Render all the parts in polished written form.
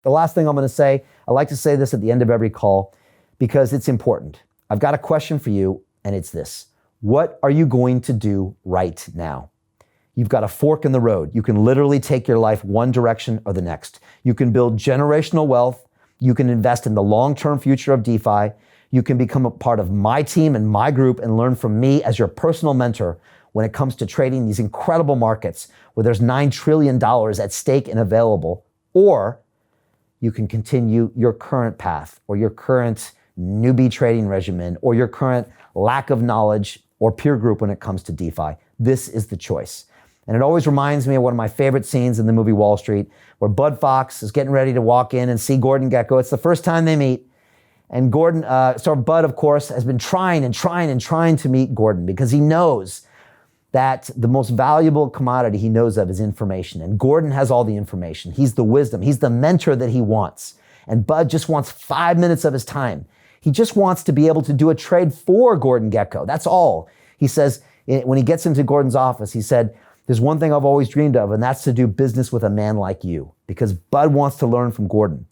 The last thing I'm going to say, I like to say this at the end of every call because it's important. I've got a question for you, and it's this. What are you going to do right now? You've got a fork in the road. You can literally take your life one direction or the next. You can build generational wealth. You can invest in the long-term future of DeFi. You can become a part of my team and my group and learn from me as your personal mentor when it comes to trading these incredible markets where there's $9 trillion at stake and available. Or you can continue your current path or your current newbie trading regimen or your current lack of knowledge or peer group when it comes to DeFi. This is the choice. And it always reminds me of one of my favorite scenes in the movie Wall Street, where Bud Fox is getting ready to walk in and see Gordon Gekko. It's the first time they meet. And Bud, of course, has been trying to meet Gordon because he knows that the most valuable commodity he knows of is information. And Gordon has all the information. He's the wisdom. He's the mentor that he wants. And Bud just wants 5 minutes of his time. He just wants to be able to do a trade for Gordon Gekko. That's all. He says, when he gets into Gordon's office, he said, there's one thing I've always dreamed of, and that's to do business with a man like you, because Bud wants to learn from Gordon.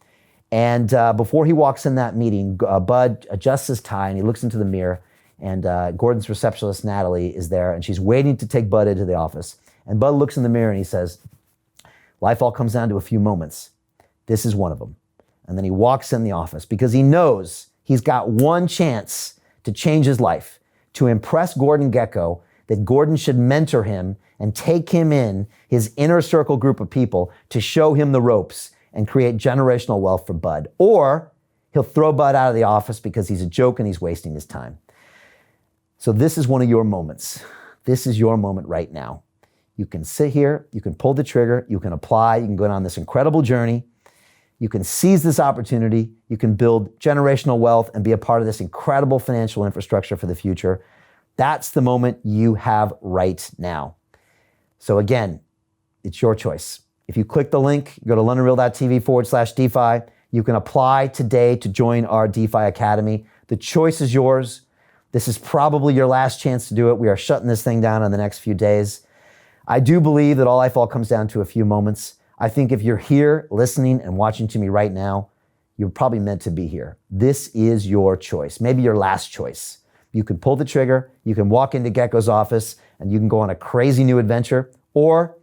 And before he walks in that meeting, Bud adjusts his tie and he looks into the mirror, and Gordon's receptionist, Natalie, is there, and she's waiting to take Bud into the office. And Bud looks in the mirror and he says, life all comes down to a few moments. This is one of them. And then he walks in the office because he knows he's got one chance to change his life, to impress Gordon Gekko, that Gordon should mentor him and take him in his inner circle group of people to show him the ropes and create generational wealth for Bud. Or he'll throw Bud out of the office because he's a joke and he's wasting his time. So this is one of your moments. This is your moment right now. You can sit here, you can pull the trigger, you can apply, you can go on this incredible journey. You can seize this opportunity. You can build generational wealth and be a part of this incredible financial infrastructure for the future. That's the moment you have right now. So again, it's your choice. If you click the link, go to londonreal.tv/DeFi. You can apply today to join our DeFi Academy. The choice is yours. This is probably your last chance to do it. We are shutting this thing down in the next few days. I do believe that all life all comes down to a few moments. I think if you're here listening and watching to me right now, you're probably meant to be here. This is your choice, maybe your last choice. You can pull the trigger, you can walk into Gekko's office and you can go on a crazy new adventure, or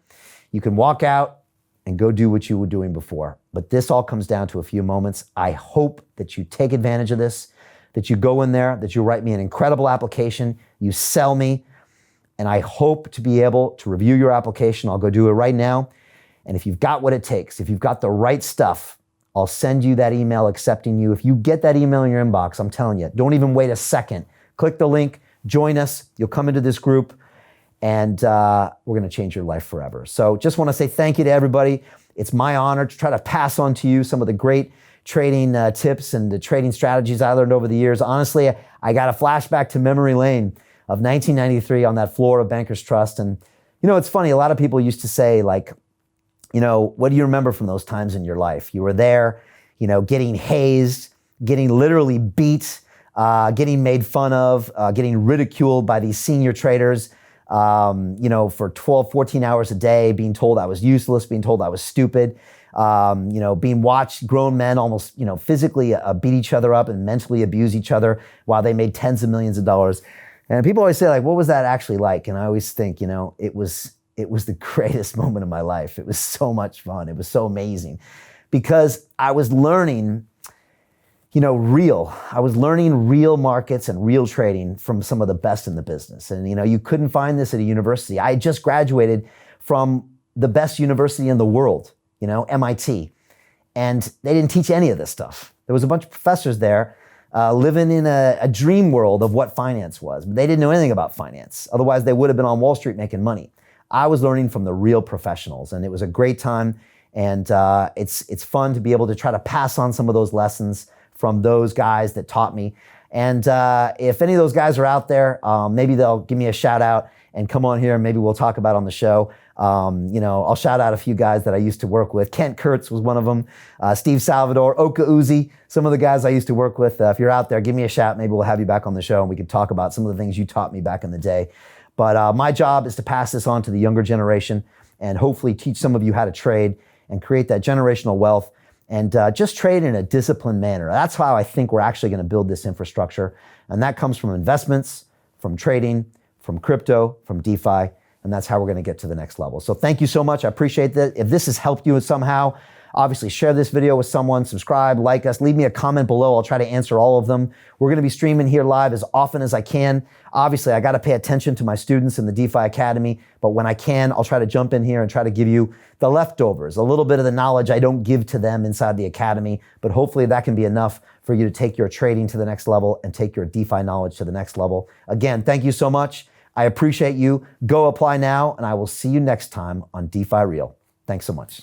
you can walk out and go do what you were doing before. But this all comes down to a few moments. I hope that you take advantage of this, that you go in there, that you write me an incredible application, you sell me, and I hope to be able to review your application. I'll go do it right now. And if you've got what it takes, if you've got the right stuff, I'll send you that email accepting you. If you get that email in your inbox, I'm telling you, don't even wait a second. Click the link, join us. You'll come into this group, and we're going to change your life forever. So just want to say thank you to everybody. It's my honor to try to pass on to you some of the great trading tips and the trading strategies I learned over the years. Honestly, I got a flashback to memory lane of 1993 on that floor of Bankers Trust. And, you know, it's funny. A lot of people used to say, like, you know, what do you remember from those times in your life? You were there, you know, getting hazed, getting literally beat, getting made fun of, getting ridiculed by these senior traders, you know, for 12, 14 hours a day, being told I was useless, being told I was stupid, you know, being watched grown men almost, you know, physically beat each other up and mentally abuse each other while they made tens of millions of dollars. And people always say, like, what was that actually like? And I always think, you know, it was the greatest moment of my life. It was so much fun. It was so amazing because I was learning, you know, I was learning real markets and real trading from some of the best in the business. And, you know, you couldn't find this at a university. I just graduated from the best university in the world, you know, MIT. And they didn't teach any of this stuff. There was a bunch of professors there living in a dream world of what finance was, but they didn't know anything about finance. Otherwise, they would have been on Wall Street making money. I was learning from the real professionals, and it was a great time. And it's fun to be able to try to pass on some of those lessons from those guys that taught me. And if any of those guys are out there, maybe they'll give me a shout out and come on here and maybe we'll talk about on the show. You know, I'll shout out a few guys that I used to work with. Kent Kurtz was one of them. Steve Salvador, Oka Uzi, some of the guys I used to work with. If you're out there, give me a shout. Maybe we'll have you back on the show and we can talk about some of the things you taught me back in the day. But my job is to pass this on to the younger generation and hopefully teach some of you how to trade and create that generational wealth. and just trade in a disciplined manner. That's how I think we're actually going to build this infrastructure. And that comes from investments, from trading, from crypto, from DeFi. And that's how we're going to get to the next level. So thank you so much. I appreciate that. If this has helped you somehow, obviously share this video with someone, subscribe, like us, leave me a comment below. I'll try to answer all of them. We're going to be streaming here live as often as I can. Obviously, I got to pay attention to my students in the DeFi Academy, but when I can, I'll try to jump in here and try to give you the leftovers, a little bit of the knowledge I don't give to them inside the Academy, but hopefully that can be enough for you to take your trading to the next level and take your DeFi knowledge to the next level. Again, thank you so much. I appreciate you. Go apply now, and I will see you next time on DeFi Real. Thanks so much.